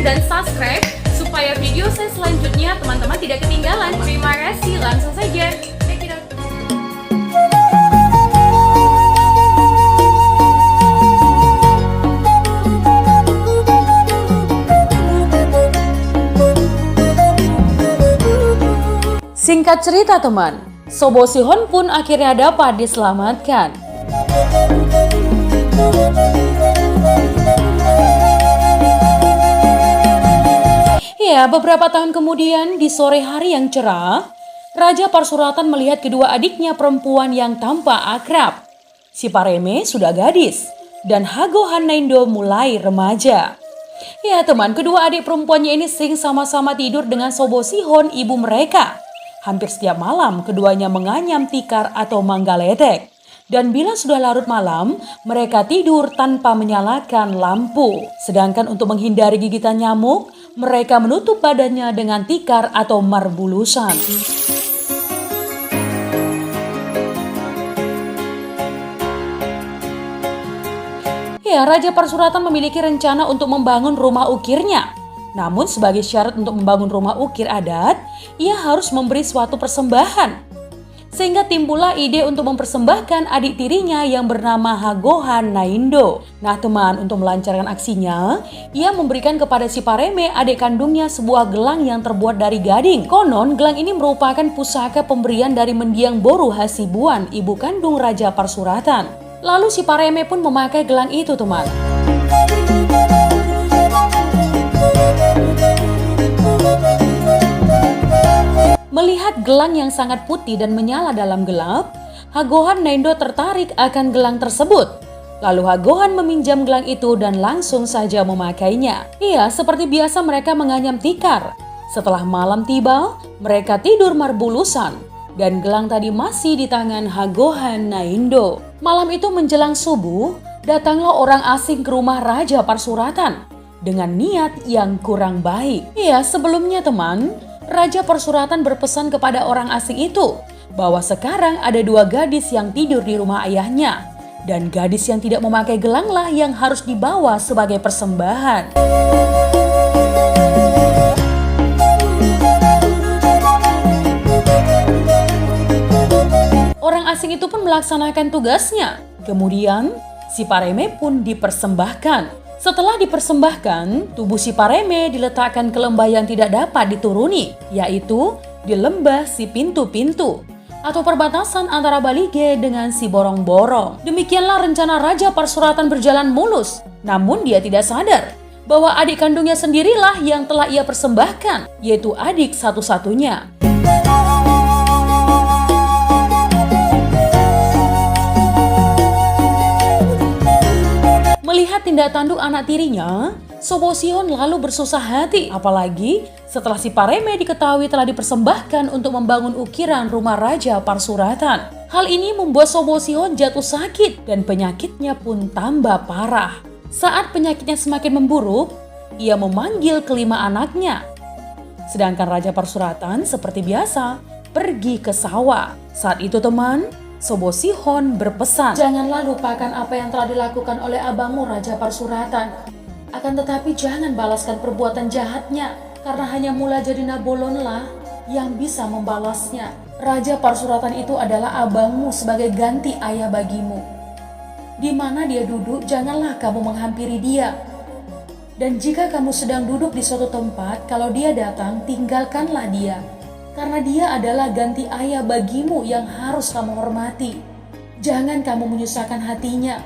dan subscribe supaya video saya selanjutnya teman-teman tidak ketinggalan. Terima kasih, langsung saja. Check it out. Singkat cerita teman, Sobo Sihon pun akhirnya dapat diselamatkan. Ya, beberapa tahun kemudian di sore hari yang cerah, Raja Parsuratan melihat kedua adiknya perempuan yang tampak akrab. Si Pareme sudah gadis dan Hago Hanaindo mulai remaja. Ya teman, kedua adik perempuannya ini sering sama-sama tidur dengan Sobo Sihon, ibu mereka. Hampir setiap malam keduanya menganyam tikar atau manggaledek. Dan bila sudah larut malam, mereka tidur tanpa menyalakan lampu. Sedangkan untuk menghindari gigitan nyamuk, mereka menutup badannya dengan tikar atau marbulusan. Ya, Raja Parsuratan memiliki rencana untuk membangun rumah ukirnya. Namun sebagai syarat untuk membangun rumah ukir adat, ia harus memberi suatu persembahan. Sehingga timbullah ide untuk mempersembahkan adik tirinya yang bernama Hago Hanaindo. Nah teman, untuk melancarkan aksinya, ia memberikan kepada si Pareme, adik kandungnya, sebuah gelang yang terbuat dari gading. Konon, gelang ini merupakan pusaka pemberian dari mendiang Boru Hasibuan, ibu kandung Raja Parsuratan. Lalu si Pareme pun memakai gelang itu teman. Melihat gelang yang sangat putih dan menyala dalam gelap, Hago Hanaindo tertarik akan gelang tersebut. Lalu Hagohan meminjam gelang itu dan langsung saja memakainya. Iya, seperti biasa mereka menganyam tikar. Setelah malam tiba, mereka tidur marbulusan. Dan gelang tadi masih di tangan Hago Hanaindo. Malam itu menjelang subuh, datanglah orang asing ke rumah Raja Parsuratan dengan niat yang kurang baik. Iya, sebelumnya teman, Raja Parsuratan berpesan kepada orang asing itu bahwa sekarang ada dua gadis yang tidur di rumah ayahnya. Dan gadis yang tidak memakai gelanglah yang harus dibawa sebagai persembahan. Orang asing itu pun melaksanakan tugasnya. Kemudian si Pareme pun dipersembahkan. Setelah dipersembahkan, tubuh si Pareme diletakkan ke lembah yang tidak dapat dituruni, yaitu di lembah si pintu-pintu atau perbatasan antara Balige dengan si Borong-Borong. Demikianlah rencana Raja Parsuratan berjalan mulus. Namun dia tidak sadar bahwa adik kandungnya sendirilah yang telah ia persembahkan, yaitu adik satu-satunya. Melihat tindak tanduk anak tirinya, Sobo Sihon lalu bersusah hati. Apalagi setelah si Pareme diketahui telah dipersembahkan untuk membangun ukiran rumah Raja Parsuratan. Hal ini membuat Sobo Sihon jatuh sakit dan penyakitnya pun tambah parah. Saat penyakitnya semakin memburuk, ia memanggil kelima anaknya. Sedangkan Raja Parsuratan seperti biasa pergi ke sawah. Saat itu teman, Sobo Sihon berpesan, "Janganlah lupakan apa yang telah dilakukan oleh abangmu Raja Parsuratan. Akan tetapi jangan balaskan perbuatan jahatnya, karena hanya Mula Jadi Nabolonlah yang bisa membalasnya. Raja Parsuratan itu adalah abangmu sebagai ganti ayah bagimu. Di mana dia duduk, janganlah kamu menghampiri dia. Dan jika kamu sedang duduk di suatu tempat, kalau dia datang, tinggalkanlah dia. Karena dia adalah ganti ayah bagimu yang harus kamu hormati. Jangan kamu menyusahkan hatinya,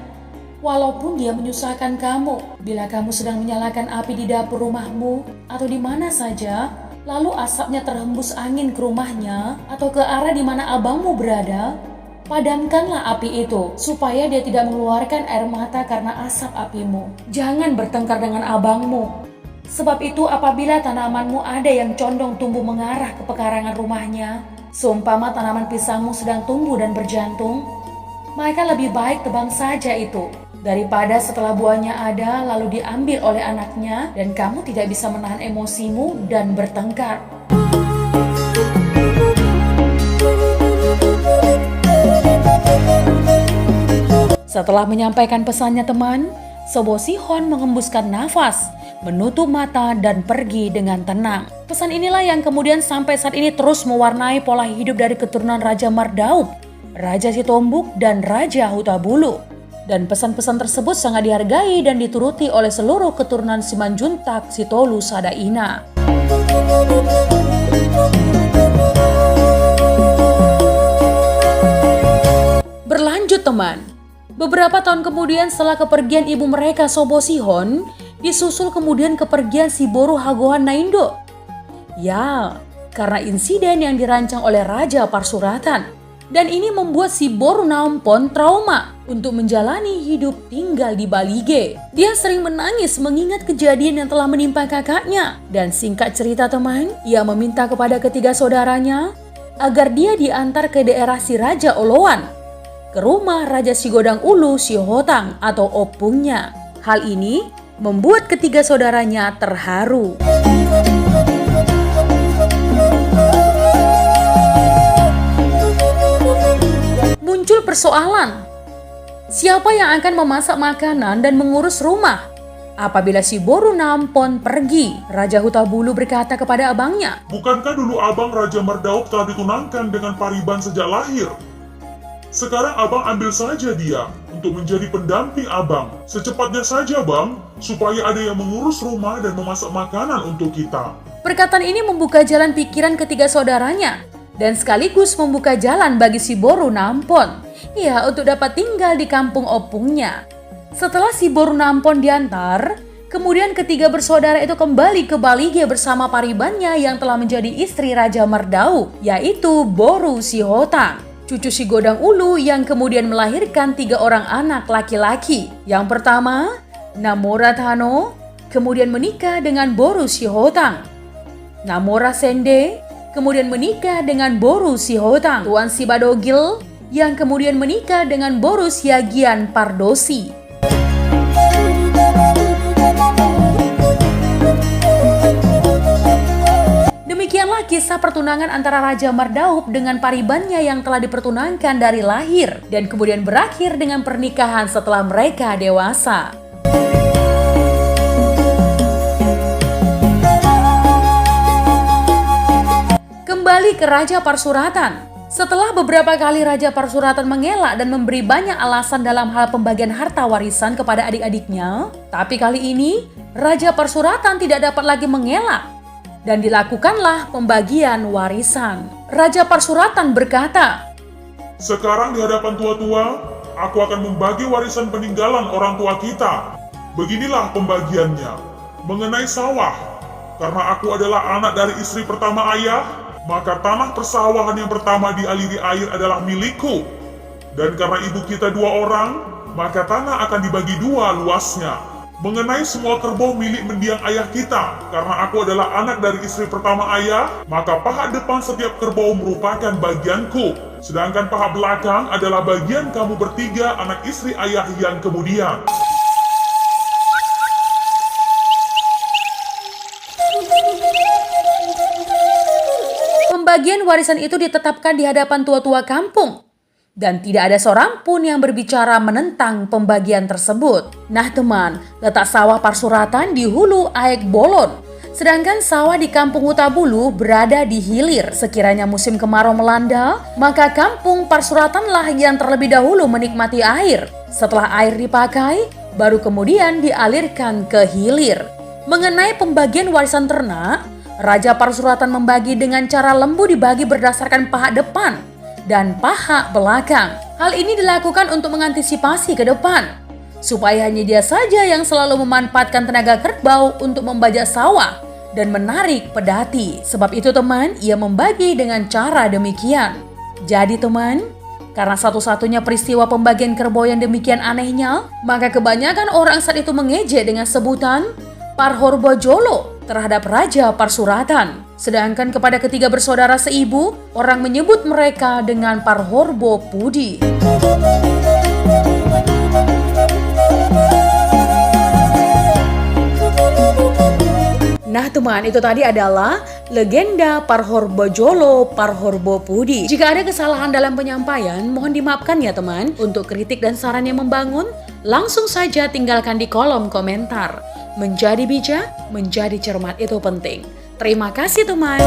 walaupun dia menyusahkan kamu. Bila kamu sedang menyalakan api di dapur rumahmu atau di mana saja, lalu asapnya terhembus angin ke rumahnya atau ke arah di mana abangmu berada, padamkanlah api itu supaya dia tidak mengeluarkan air mata karena asap apimu. Jangan bertengkar dengan abangmu. Sebab itu apabila tanamanmu ada yang condong tumbuh mengarah ke pekarangan rumahnya, seumpama tanaman pisangmu sedang tumbuh dan berjantung, maka lebih baik tebang saja itu, daripada setelah buahnya ada lalu diambil oleh anaknya dan kamu tidak bisa menahan emosimu dan bertengkar." Setelah menyampaikan pesannya teman, Sobo Sihon menghembuskan nafas menutup mata dan pergi dengan tenang. Pesan inilah yang kemudian sampai saat ini terus mewarnai pola hidup dari keturunan Raja Mardauf, Raja Sitombuk, dan Raja Hutabulu. Dan pesan-pesan tersebut sangat dihargai dan dituruti oleh seluruh keturunan Simanjuntak Sitolu Sadaina. Berlanjut teman, beberapa tahun kemudian setelah kepergian ibu mereka Sobosihon, disusul kemudian kepergian si Boru Hagohan Naindo. Ya, karena insiden yang dirancang oleh Raja Parsuratan. Dan ini membuat si Boru Naompon trauma untuk menjalani hidup tinggal di Balige. Dia sering menangis mengingat kejadian yang telah menimpa kakaknya. Dan singkat cerita teman, ia meminta kepada ketiga saudaranya agar dia diantar ke daerah si Raja Oloan, ke rumah Raja Sigodang Ulu Sihotang atau opungnya. Hal ini membuat ketiga saudaranya terharu. Muncul persoalan, siapa yang akan memasak makanan dan mengurus rumah? Apabila si Boru Naompon pergi, Raja Hutabulu berkata kepada abangnya, "Bukankah dulu abang Raja Mardauf telah ditunangkan dengan Pariban sejak lahir? Sekarang abang ambil saja dia untuk menjadi pendamping abang. Secepatnya saja bang, supaya ada yang mengurus rumah dan memasak makanan untuk kita." Perkataan ini membuka jalan pikiran ketiga saudaranya dan sekaligus membuka jalan bagi si Boru Naompon, ya, untuk dapat tinggal di kampung opungnya. Setelah si Boru Naompon diantar, kemudian ketiga bersaudara itu kembali ke Balige bersama paribannya yang telah menjadi istri Raja Mardauf, yaitu Boru Sihotang, cucu si Godang Ulu yang kemudian melahirkan 3 orang anak laki-laki. Yang pertama, Namora Tano, kemudian menikah dengan Boru Sihotang. Namora Sende kemudian menikah dengan Boru Sihotang. Tuan Sibadogil yang kemudian menikah dengan Boru Siagian Pardosi. Demikianlah kisah pertunangan antara Raja Mardauf dengan paribannya yang telah dipertunangkan dari lahir dan kemudian berakhir dengan pernikahan setelah mereka dewasa. Kembali ke Raja Parsuratan. Setelah beberapa kali Raja Parsuratan mengelak dan memberi banyak alasan dalam hal pembagian harta warisan kepada adik-adiknya, tapi kali ini Raja Parsuratan tidak dapat lagi mengelak dan dilakukanlah pembagian warisan. Raja Parsuratan berkata, "Sekarang di hadapan tua-tua, aku akan membagi warisan peninggalan orang tua kita. Beginilah pembagiannya. Mengenai sawah, karena aku adalah anak dari istri pertama ayah, maka tanah persawahan yang pertama dialiri air adalah milikku. Dan karena ibu kita 2 orang, maka tanah akan dibagi 2 luasnya. Mengenai semua kerbau milik mendiang ayah kita, karena aku adalah anak dari istri pertama ayah, maka paha depan setiap kerbau merupakan bagianku. Sedangkan paha belakang adalah bagian kamu bertiga anak istri ayah yang kemudian." Pembagian warisan itu ditetapkan di hadapan tua-tua kampung. Dan tidak ada seorang pun yang berbicara menentang pembagian tersebut. Nah teman, letak sawah Parsuratan di hulu Aek Bolon. Sedangkan sawah di kampung Hutabulu berada di hilir. Sekiranya musim kemarau melanda, maka kampung Parsuratanlah yang terlebih dahulu menikmati air. Setelah air dipakai, baru kemudian dialirkan ke hilir. Mengenai pembagian warisan ternak, Raja Parsuratan membagi dengan cara lembu dibagi berdasarkan paha depan dan paha belakang. Hal ini dilakukan untuk mengantisipasi ke depan, supaya hanya dia saja yang selalu memanfaatkan tenaga kerbau untuk membajak sawah dan menarik pedati. Sebab itu teman, ia membagi dengan cara demikian. Jadi teman, karena satu-satunya peristiwa pembagian kerbau yang demikian anehnya, maka kebanyakan orang saat itu mengejek dengan sebutan Parhorbojolo terhadap Raja Parsuratan. Sedangkan kepada ketiga bersaudara seibu, orang menyebut mereka dengan Parhorbo Pudi. Nah teman, itu tadi adalah legenda Parhorbojolo Parhorbo Pudi. Jika ada kesalahan dalam penyampaian, mohon dimaafkan ya teman. Untuk kritik dan saran yang membangun, langsung saja tinggalkan di kolom komentar. Menjadi bijak, menjadi cermat itu penting. Terima kasih teman.